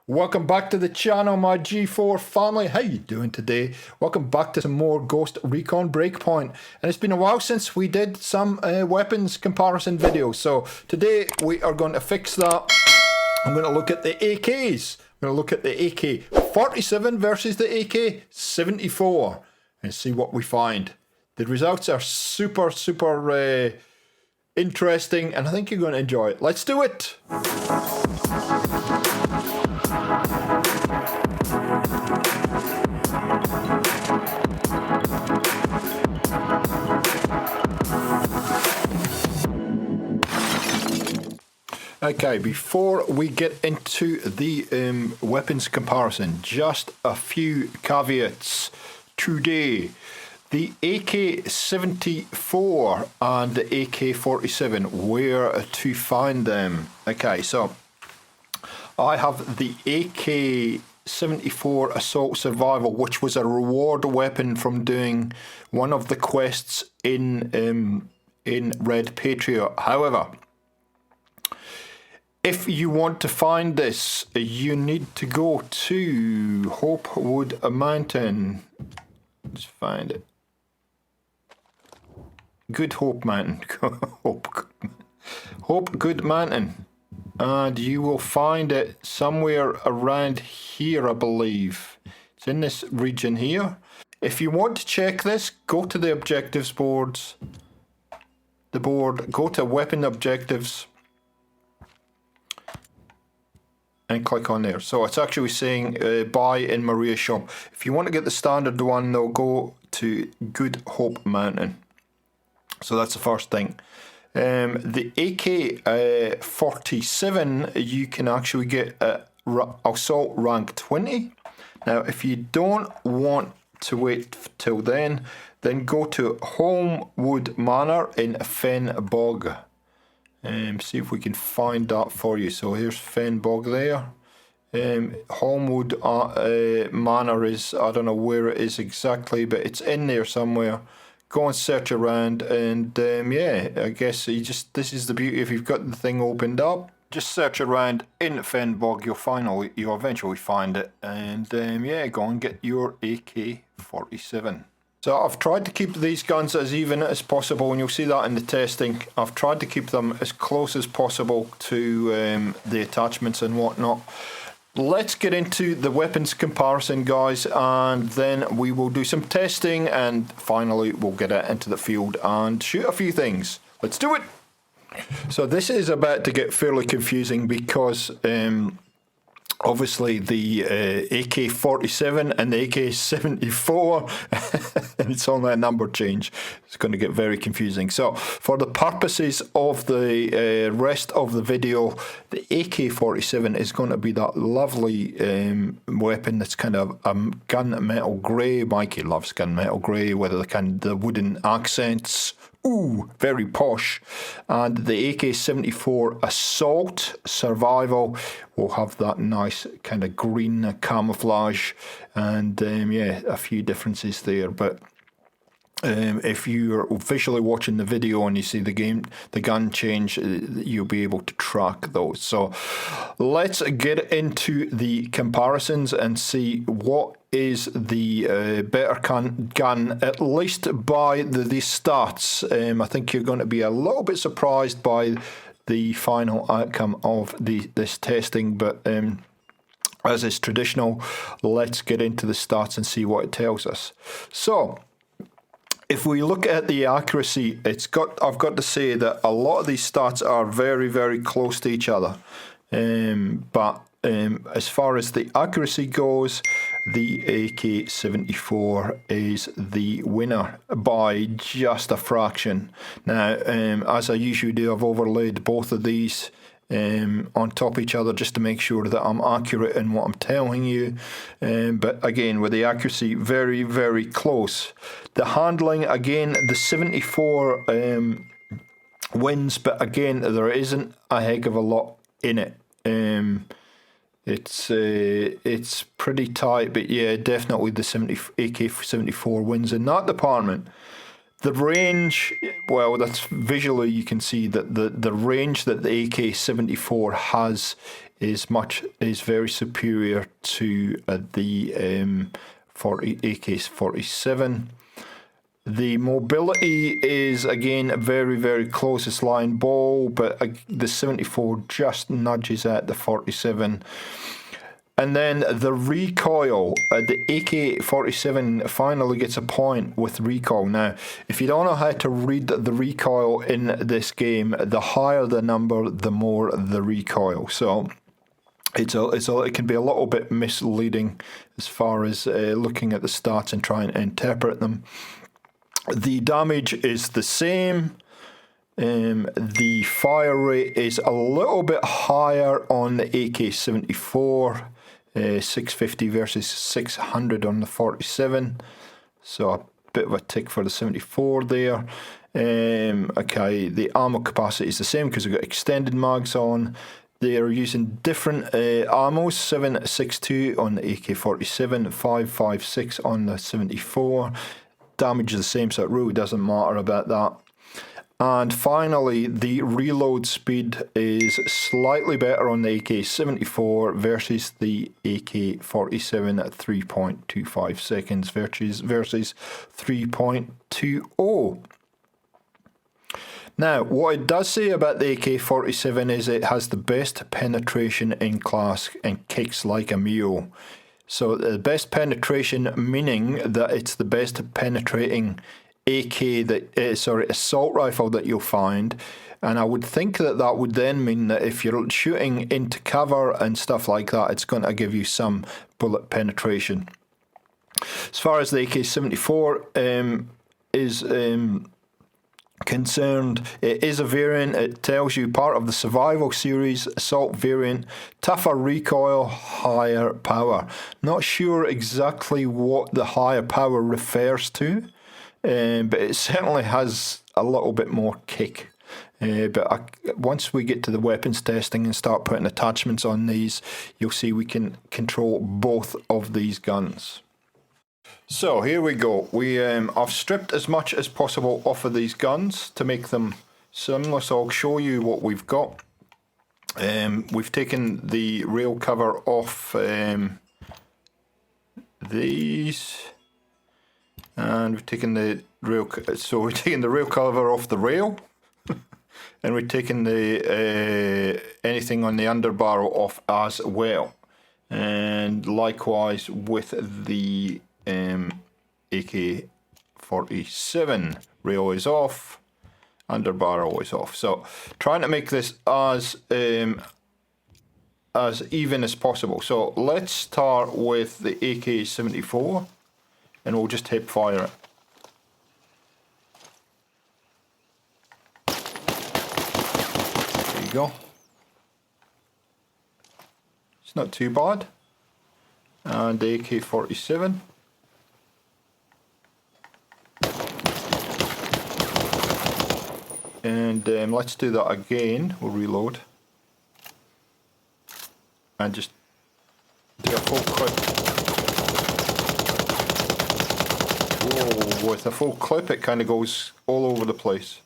Welcome back to the channel, my G4 family. How you doing today? Welcome back to some more Ghost Recon Breakpoint. And it's been a while since we did some weapons comparison videos. So today we are going to fix that. I'm going to look at the AKs. I'm going to look at the AK47 versus the AK74 and see what we find. The results are super interesting, and I think you're going to enjoy it. Let's do it. Okay, before we get into the weapons comparison, just a few caveats today. The AK74 and the AK47, where to find them? Okay, so I have the AK74 Assault Survival, which was a reward weapon from doing one of the quests in Red Patriot. However, if you want to find this, you need to go to Hopewood Mountain. Let's find it. Good Hope Mountain. Hope Good Mountain. And you will find it somewhere around here, I believe. It's in this region here. If you want to check this, go to the objectives boards. Go to weapon objectives. And click on there. So it's actually saying buy in Maria's shop. If you want to get the standard one, though, go to Good Hope Mountain. So that's the first thing. The AK47 you can actually get at Assault Rank 20. Now, if you don't want to wait till then go to Homewood Manor in Fen Bog. See if we can find that for you. So here's Fen Bog there. Homewood Manor is, I don't know where it is exactly, but it's in there somewhere. Go and search around, and yeah, I guess this is the beauty. If you've got the thing opened up, just search around in Fen Bog. You'll eventually find it, and yeah, go and get your AK47. So I've tried to keep these guns as even as possible, and you'll see that in the testing. I've tried to keep them as close as possible to the attachments and whatnot. Let's get into the weapons comparison, guys, and then we will do some testing, and finally we'll get it into the field and shoot a few things. Let's do it! So this is about to get fairly confusing because obviously the AK47 and the AK74 and it's on that number change. It's going to get very confusing. So for the purposes of the rest of the video, the AK47 is going to be that lovely weapon that's kind of gunmetal grey. Mikey loves gunmetal grey with the wooden accents. Ooh, very posh. And the AK74 Assault Survival will have that nice kind of green camouflage, and yeah, a few differences there. But if you're visually watching the video and you see the gun change, you'll be able to track those. So let's get into the comparisons and see what is the better gun, at least by the stats. I think you're going to be a little bit surprised by the final outcome of this testing, but as is traditional, let's get into the stats and see what it tells us. So if we look at the accuracy, I've got to say that a lot of these stats are very close to each other. But as far as the accuracy goes, the AK74 is the winner by just a fraction. Now, as I usually do, I've overlaid both of these on top of each other just to make sure that I'm accurate in what I'm telling you. But again, with the accuracy very close. The handling, again, the 74 wins, but again, there isn't a heck of a lot in it. It's pretty tight, but yeah, definitely the AK74 wins in that department. The range, well, that's visually you can see that the range that the AK74 has is very superior to the AK47. The mobility is again very, very close. It's line ball, but the 74 just nudges at the 47. And then the recoil, the AK47 finally gets a point with recoil. Now, if you don't know how to read the recoil in this game, the higher the number, the more the recoil. So it can be a little bit misleading as far as looking at the stats and trying to interpret them. The damage is the same. The fire rate is a little bit higher on the AK74. 650 versus 600 on the 47, so a bit of a tick for the 74 there. Okay, the ammo capacity is the same because we've got extended mags on. They are using different ammos, 7.62 on the AK47, 5.56 on the 74. Damage is the same, so it really doesn't matter about that. And finally, the reload speed is slightly better on the AK74 versus the AK47 at 3.25 seconds versus 3.20. Now, what it does say about the AK47 is it has the best penetration in class and kicks like a mule. So the best penetration meaning that it's the best penetrating assault rifle that you'll find, and I would think that would then mean that if you're shooting into cover and stuff like that, it's going to give you some bullet penetration. As far as the AK74 is concerned, it is a variant. It tells you part of the survival series assault variant, tougher recoil, higher power. Not sure exactly what the higher power refers to. But it certainly has a little bit more kick. Once we get to the weapons testing and start putting attachments on these, you'll see we can control both of these guns. So here we go. I've stripped as much as possible off of these guns to make them similar. So I'll show you what we've got. We've taken the rail cover off these. And we've taken the rail cover off the rail, and we've taken the anything on the underbarrel off as well, and likewise with the AK47 rail is off, underbarrel is off. So trying to make this as even as possible. So let's start with the AK74. And we'll just hip fire it. There you go. It's not too bad. And the AK47. And let's do that again. We'll reload. And just do a full clip. Whoa, with a full clip it kind of goes all over the place.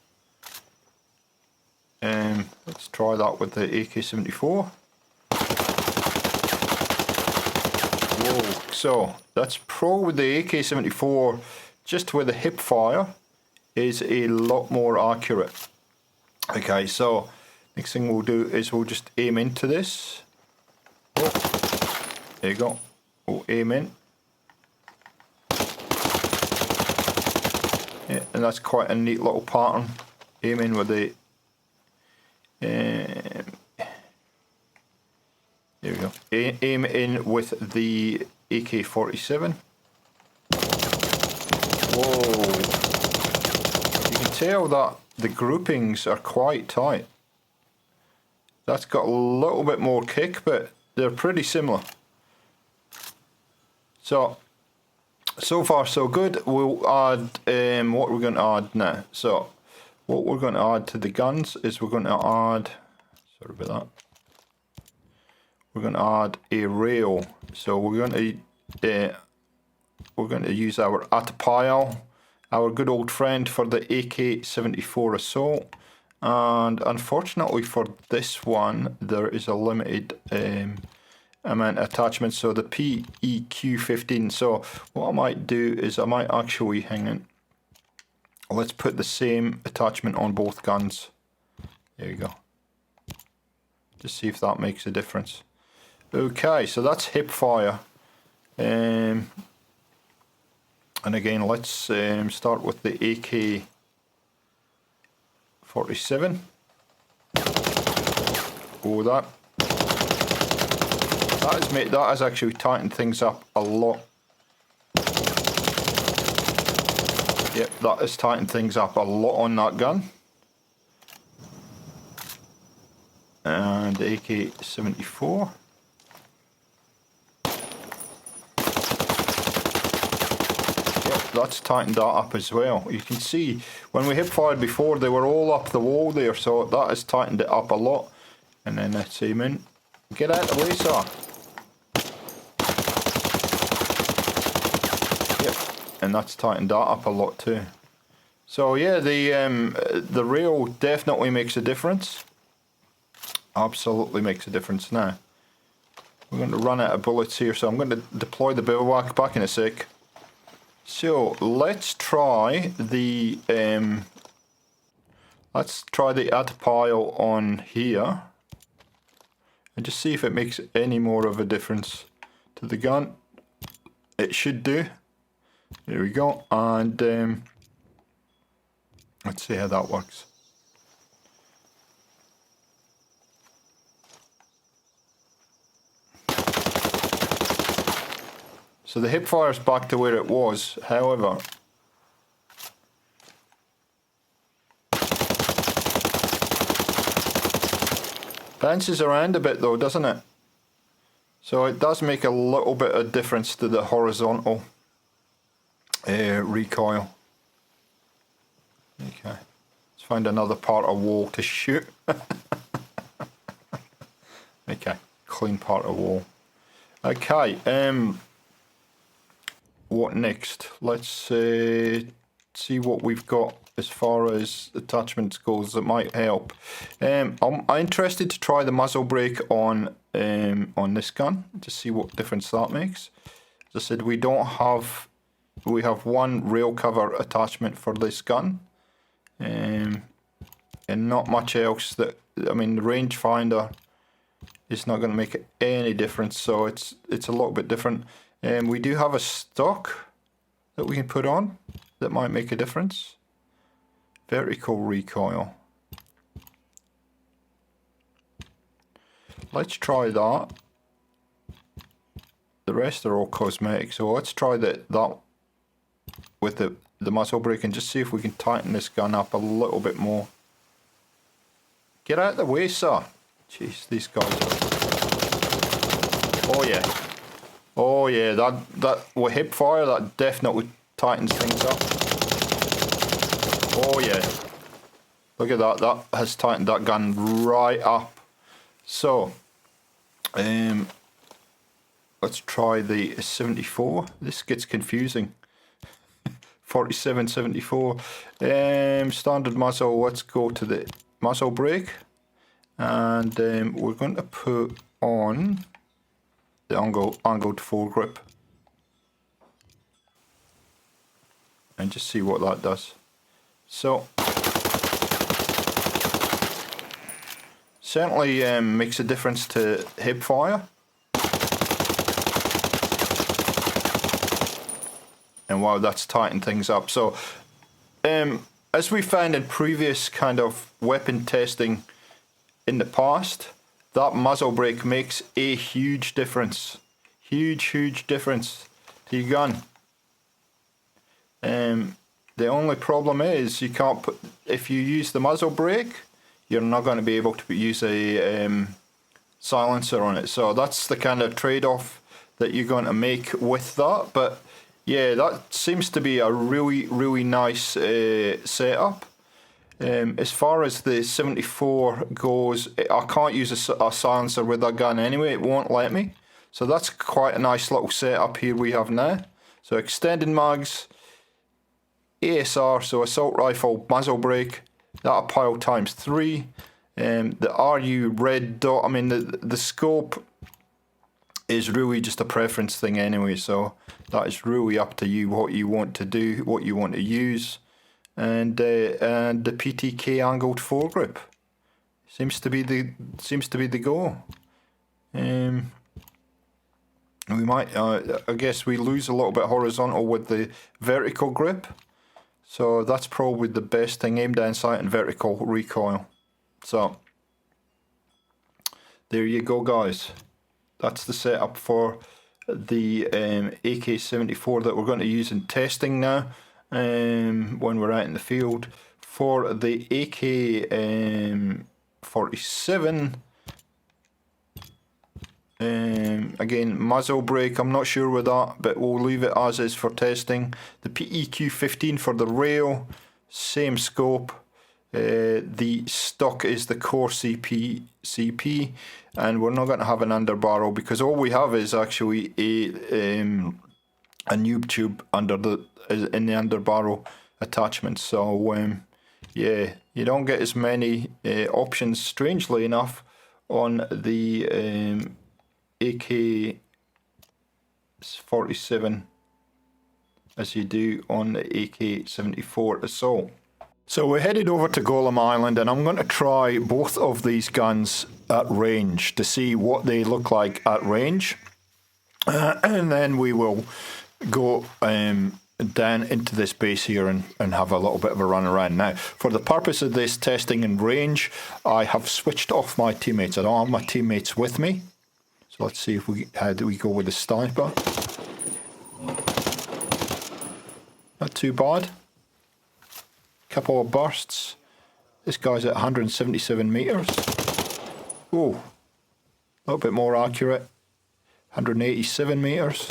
Let's try that with the AK74. Whoa, so that's with the AK74, just with the hip fire, is a lot more accurate. Okay, so next thing we'll do is we'll just aim into this. Oh, there you go. We'll aim in. Yeah, and that's quite a neat little pattern. Aim in with the there we go. Aim in with the AK47. Whoa! You can tell that the groupings are quite tight. That's got a little bit more kick, but they're pretty similar. So far so good. We'll add what we're going to add now. So what we're going to add to the guns is we're going to add, sorry about that, we're going to add a rail. So we're going to use our Atapile, our good old friend for the AK74 assault, And unfortunately for this one, there is a limited amount of attachments, so the PEQ15. So what I might do is I might actually, hang on, let's put the same attachment on both guns. There you go. Just see if that makes a difference. Okay, so that's hip fire. And again, let's start with the AK47. Oh, that has actually tightened things up a lot. Yep, that has tightened things up a lot on that gun. And AK74. Yep, that's tightened that up as well. You can see when we hip fired before, they were all up the wall there, so that has tightened it up a lot. And then let's aim in. Get out of the way, sir. Yep, and that's tightened that up a lot too. So yeah, the rail definitely makes a difference. Absolutely makes a difference. Now we're going to run out of bullets here, so I'm going to deploy the bivouac back in a sec. So let's try the add pile on here and just see if it makes any more of a difference to the gun. It should do. There we go. And let's see how that works. So the hip fire is back to where it was, however, bounces around a bit though, doesn't it? So it does make a little bit of difference to the horizontal recoil. Okay, let's find another part of wall to shoot. Okay, clean part of wall. Okay, what next? Let's see what we've got as far as attachments goes that might help. I'm interested to try the muzzle brake on this gun to see what difference that makes. As I said, we have one rail cover attachment for this gun, and not much else. The rangefinder is not going to make any difference, so it's a little bit different. We do have a stock that we can put on that might make a difference. Vertical recoil. Let's try that. The rest are all cosmetic, so let's try that with the muzzle brake and just see if we can tighten this gun up a little bit more. Get out of the way, sir. Jeez, these guys are... Oh yeah. Oh yeah, that with hip fire, that definitely tightens things up. Oh yeah. Look at that, that has tightened that gun right up. So, let's try the 74. This gets confusing. 47, 74. Standard muzzle, let's go to the muzzle brake. And we're going to put on the angled foregrip and just see what that does. So certainly makes a difference to hip fire, and wow, that's tightened things up. So as we found in previous kind of weapon testing in the past, that muzzle brake makes a huge difference. Huge difference to your gun. The only problem is you can't put, if you use the muzzle brake, you're not going to be able to use a silencer on it. So that's the kind of trade-off that you're going to make with that. But yeah, that seems to be a really nice setup. As far as the 74 goes, I can't use a silencer with that gun anyway, it won't let me. So that's quite a nice little setup here we have now. So extended mags, ASR, so assault rifle muzzle brake, That a pile times 3. The RU red dot, I mean the scope is really just a preference thing anyway, so that is really up to you what you want to do, what you want to use. And the PTK angled foregrip seems to be the goal. We might, I guess we lose a little bit horizontal with the vertical grip. So that's probably the best thing, aim down sight and vertical recoil. So, there you go guys. That's the setup for the AK74 that we're going to use in testing now when we're out in the field. For the AK47, again, muzzle brake, I'm not sure with that, but we'll leave it as is for testing. The PEQ15 for the rail, same scope. The stock is the core CP, and we're not going to have an underbarrel because all we have is actually a noob tube in the underbarrel attachment. So yeah, you don't get as many options, strangely enough, on the AK47 as you do on the AK74 Assault. So we're headed over to Golem Island, and I'm going to try both of these guns at range to see what they look like at range, and then we will go down into this base here and have a little bit of a run around. Now, for the purpose of this testing in range, I have switched off my teammates. I don't have my teammates with me. So let's see if how do we go with the sniper. Not too bad. Couple of bursts. This guy's at 177 meters. Oh, a little bit more accurate. 187 meters.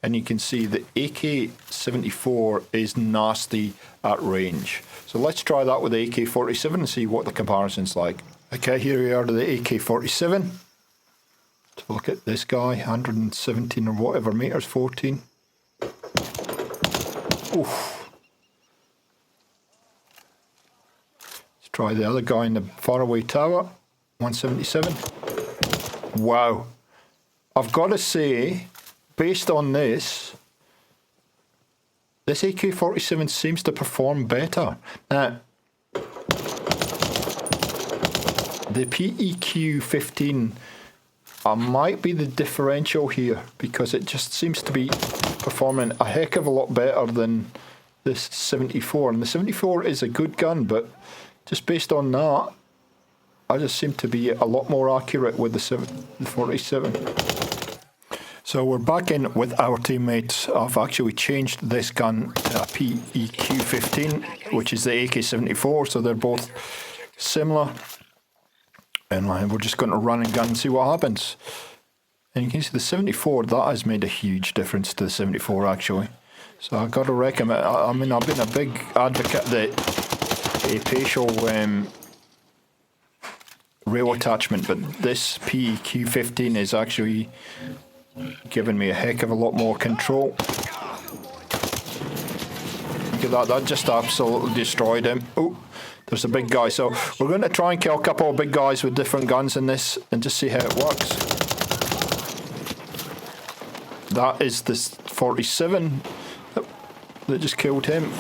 And you can see the AK74 is nasty at range. So let's try that with the AK47 and see what the comparison's like. Okay, here we are to the AK47. So look at this guy, 117 or whatever meters, 14. Oof. Let's try the other guy in the faraway tower, 177. Wow. I've got to say, based on this AK-47 seems to perform better. Now, the PEQ-15 might be the differential here, because it just seems to be performing a heck of a lot better than this 74. And the 74 is a good gun, but just based on that, I just seem to be a lot more accurate with the 47. So we're back in with our teammates. I've actually changed this gun to a PEQ-15, which is the AK-74, so they're both similar. And we're just going to run and gun and see what happens. And you can see the 74, that has made a huge difference to the 74 actually. So I've got to recommend, I mean, I've been a big advocate that a facial rail attachment, but this PEQ-15 is actually giving me a heck of a lot more control. Look at that, that just absolutely destroyed him. Oh, there's a big guy. So we're going to try and kill a couple of big guys with different guns in this and just see how it works. That is this 47 that just killed him.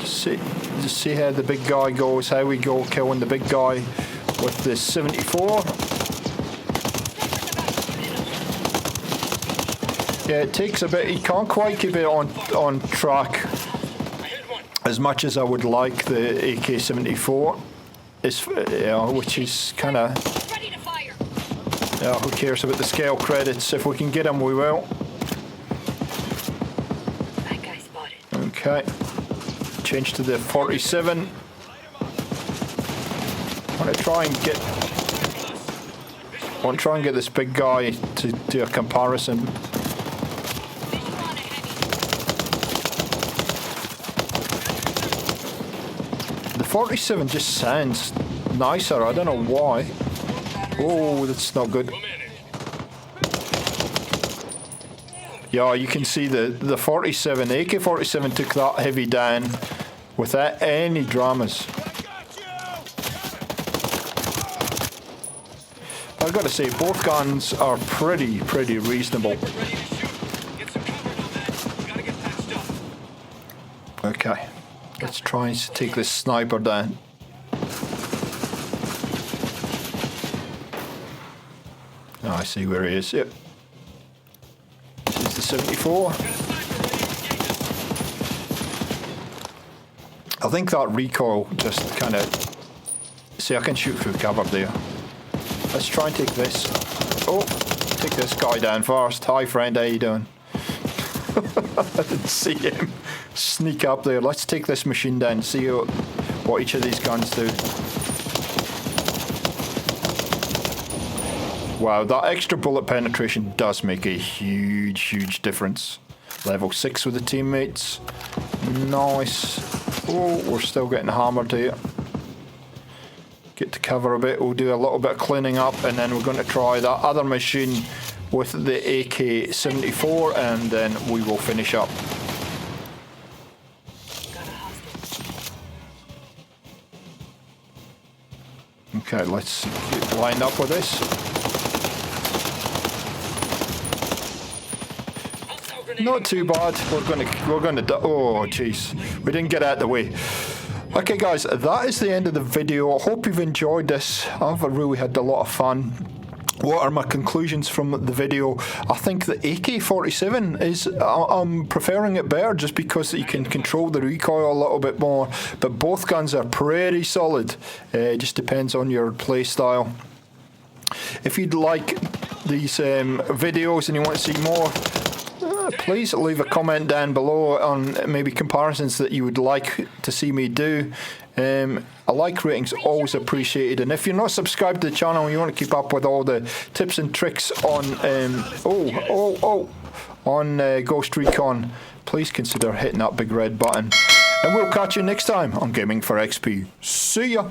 Just see how the big guy goes, how we go killing the big guy with this 74. Yeah, it takes a bit. You can't quite keep it on track as much as I would like the AK-74, which is kind of, who cares about the scale credits? If we can get them, we will. Okay, change to the 47. I want to try and get this big guy to do a comparison. The 47 just sounds nicer. I don't know why. Oh, that's not good. Yeah, you can see the 47, the AK-47 took that heavy down without any dramas. I've got to say, both guns are pretty reasonable. Okay, let's try and take this sniper down. Oh, I see where he is. Yep. This is the 74. I think that recoil just kind of... See, I can shoot through cover there. Let's try and take this. Oh, take this guy down first. Hi friend, how you doing? I didn't see him sneak up there. Let's take this machine down and see what each of these guns do. Wow, that extra bullet penetration does make a huge difference. Level 6 with the teammates. Nice. Oh, we're still getting hammered here. Get to cover a bit. We'll do a little bit of cleaning up, and then we're going to try that other machine with the AK74, and then we will finish up. Okay, let's get lined up with this. Not too bad. We're gonna oh jeez, we didn't get out of the way. Okay guys, that is the end of the video. I hope you've enjoyed this. I've really had a lot of fun. What are my conclusions from the video? I think the AK47 is, I'm preferring it better just because you can control the recoil a little bit more, but both guns are pretty solid. It just depends on your play style. If you'd like these videos and you want to see more, please leave a comment down below on maybe comparisons that you would like to see me do. A like rating's always appreciated, and if you're not subscribed to the channel and you want to keep up with all the tips and tricks on Ghost Recon, please consider hitting that big red button. And we'll catch you next time on Gaming for XP. See ya!